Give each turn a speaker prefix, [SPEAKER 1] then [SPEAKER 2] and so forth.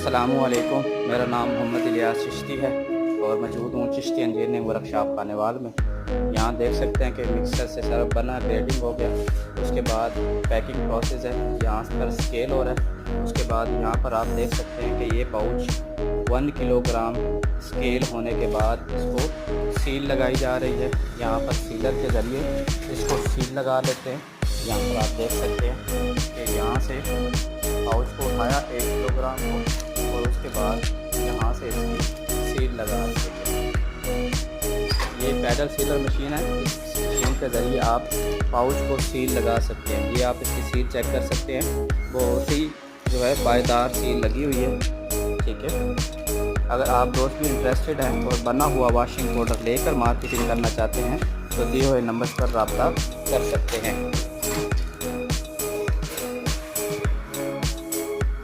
[SPEAKER 1] अस्सलामुअलैकुम, मेरा नाम मोहम्मद इलियास चिश्ती है और मौजूद हूँ चिश्ती इंजीनियरिंग वर्कशॉप खानेवाल में। यहाँ देख सकते हैं कि मिक्सर से सरफ बना, ग्रेडिंग हो गया, उसके बाद पैकिंग प्रोसेस है, यहाँ पर स्केल हो रहा है। उसके बाद यहाँ पर आप देख सकते हैं कि ये पाउच 1 किलोग्राम स्केल होने के बाद इसको सील लगाई जा रही है। यहाँ पर सीलर के ज़रिए इसको सील लगा लेते हैं। यहाँ पर आप देख सकते हैं कि यहाँ से पाउच को उठाया 1 किलोग्राम को और उसके बाद यहाँ से इसकी सील लगा देते हैं। ये पैडल सीलर मशीन है, इस मशीन के ज़रिए आप पाउच को सील लगा सकते हैं। ये आप इसकी सील चेक कर सकते हैं, बहुत ही जो है पायदार सील लगी हुई है। ठीक है, अगर आप दोस्त भी इंटरेस्टेड हैं और बना हुआ वॉशिंग पाउडर लेकर मार्केटिंग करना चाहते हैं तो दिए हुए नंबर पर रब्ता कर सकते हैं।